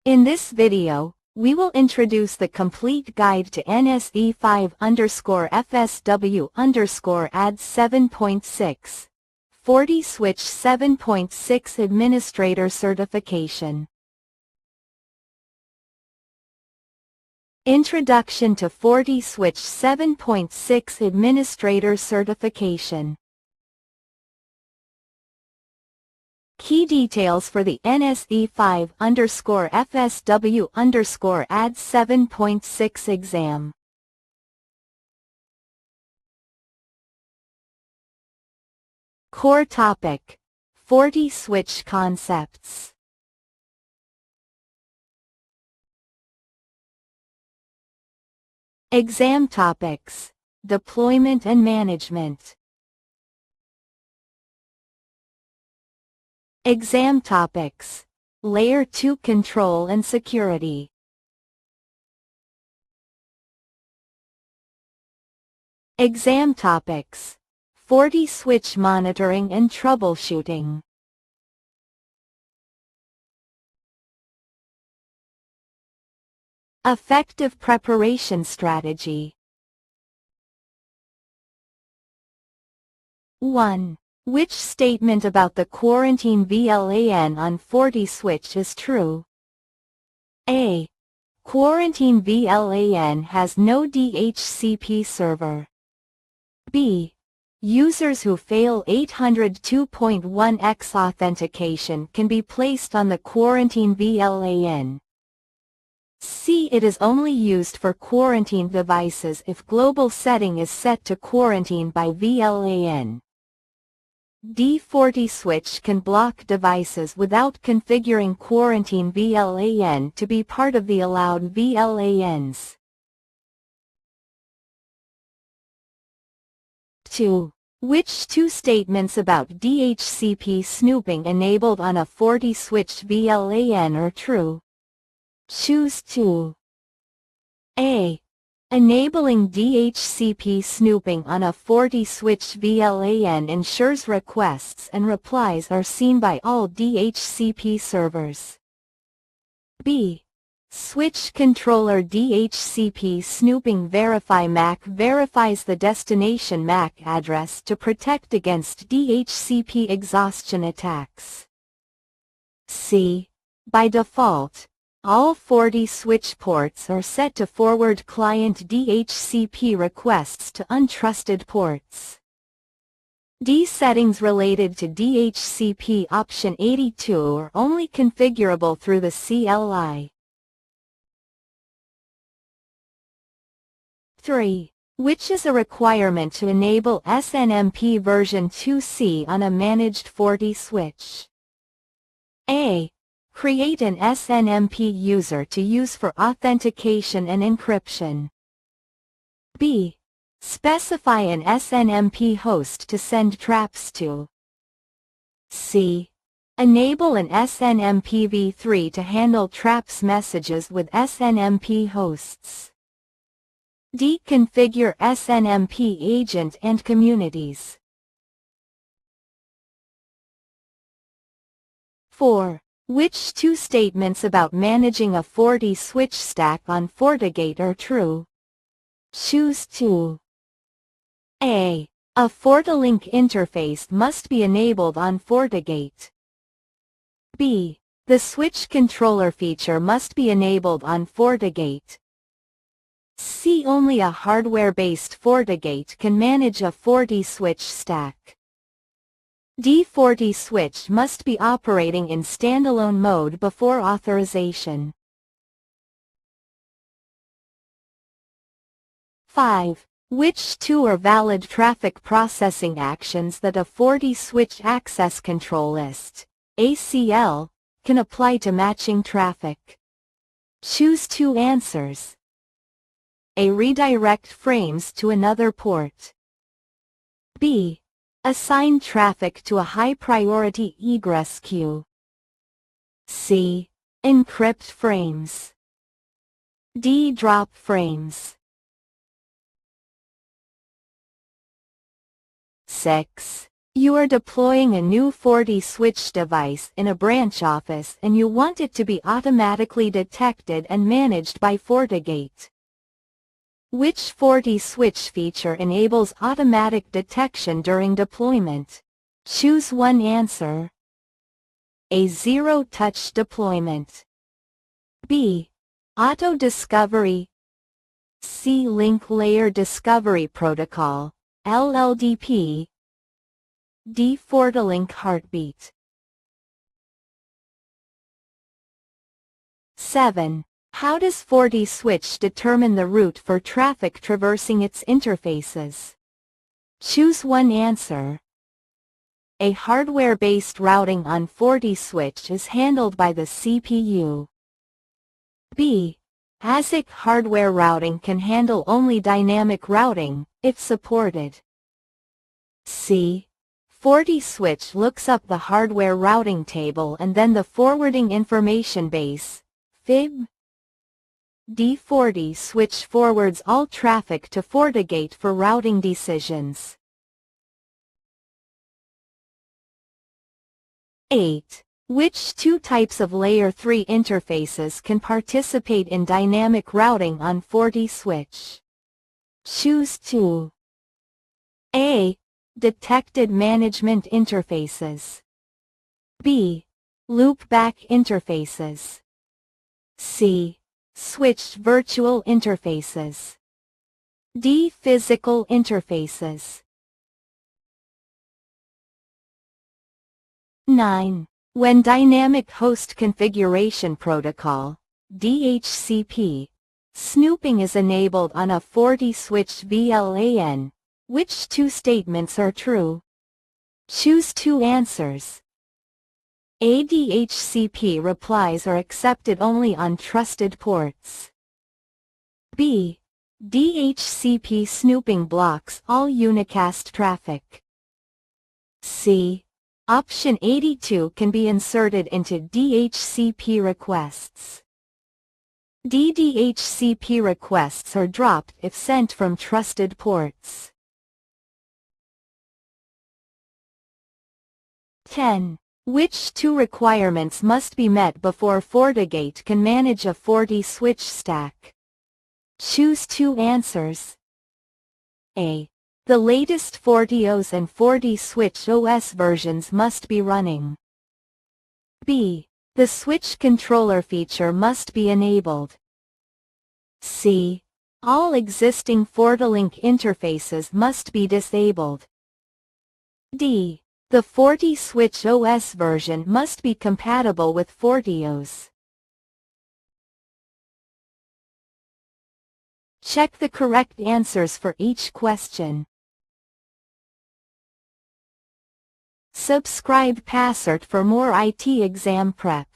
In this video, we will introduce the complete guide to NSE5_FSW_AD-7.6 FortiSwitch 7.6 Administrator Certification. Introduction to FortiSwitch 7.6 Administrator Certification. Key details for the NSE5_FSW_AD-7.6 exam. Core topic: FortiSwitch concepts. Exam topics: deployment and management. Exam topics: Layer 2 control and security. Exam topics: FortiSwitch monitoring and troubleshooting. Effective preparation strategy. 1. Which statement about the quarantine VLAN on FortiSwitch is true? A. Quarantine VLAN has no DHCP server. B. Users who fail 802.1x authentication can be placed on the quarantine VLAN. C. It is only used for quarantine devices if global setting is set to quarantine by VLAN. D. FortiSwitch can block devices without configuring quarantine VLAN to be part of the allowed VLANs. 2. Which two statements about DHCP snooping enabled on a FortiSwitch VLAN are true? Choose 2. A. Enabling DHCP snooping on a FortiSwitch VLAN ensures requests and replies are seen by all DHCP servers. B. Switch controller DHCP snooping verify MAC verifies the destination MAC address to protect against DHCP exhaustion attacks. C. By default, all FortiSwitch ports are set to forward client DHCP requests to untrusted ports. D. Settings related to DHCP option 82 are only configurable through the CLI. 3. Which is a requirement to enable SNMP version 2C on a managed FortiSwitch? A. Create an SNMP user to use for authentication and encryption. B. Specify an SNMP host to send traps to. C. Enable an SNMP v3 to handle traps messages with SNMP hosts. D. Configure SNMP agent and communities. 4. Which two statements about managing a FortiSwitch stack on FortiGate are true? Choose 2. A. A FortiLink interface must be enabled on FortiGate. B. The switch controller feature must be enabled on FortiGate. C. Only a hardware-based FortiGate can manage a FortiSwitch stack. D. FortiSwitch must be operating in standalone mode before authorization. 5. Which two are valid traffic processing actions that a FortiSwitch access control list (ACL) can apply to matching traffic? Choose 2 answers. A. Redirect frames to another port. B. Assign traffic to a high-priority egress queue. C. Encrypt frames. D. Drop frames. 6. You are deploying a new FortiSwitch device in a branch office and you want it to be automatically detected and managed by FortiGate. Which FortiSwitch feature enables automatic detection during deployment? Choose one answer. A. Zero-touch deployment. B. Auto discovery. C. Link Layer Discovery Protocol, LLDP. D. FortiLink Heartbeat. 7. How does FortiSwitch determine the route for traffic traversing its interfaces? Choose one answer. A. Hardware-based routing on FortiSwitch is handled by the CPU. B. ASIC hardware routing can handle only dynamic routing, if supported. C. FortiSwitch looks up the hardware routing table and then the forwarding information base, FIB. D. FortiSwitch forwards all traffic to FortiGate for routing decisions. 8. Which two types of Layer 3 interfaces can participate in dynamic routing on FortiSwitch? Choose 2. A. Detected management interfaces. B. Loopback interfaces. C. Switched virtual interfaces. D. Physical interfaces. 9. When Dynamic Host Configuration Protocol, DHCP, snooping is enabled on a FortiSwitch VLAN, which two statements are true? Choose two answers. A. DHCP replies are accepted only on trusted ports. B. DHCP snooping blocks all unicast traffic. C. Option 82 can be inserted into DHCP requests. D. DHCP requests are dropped if sent from trusted ports. 10. Which two requirements must be met before FortiGate can manage a FortiSwitch stack? Choose two answers. A. The latest FortiOS and FortiSwitch OS versions must be running. B. The switch controller feature must be enabled. C. All existing FortiLink interfaces must be disabled. D. The FortiSwitch OS version must be compatible with FortiOS. Check the correct answers for each question. Subscribe Passert for more IT exam prep.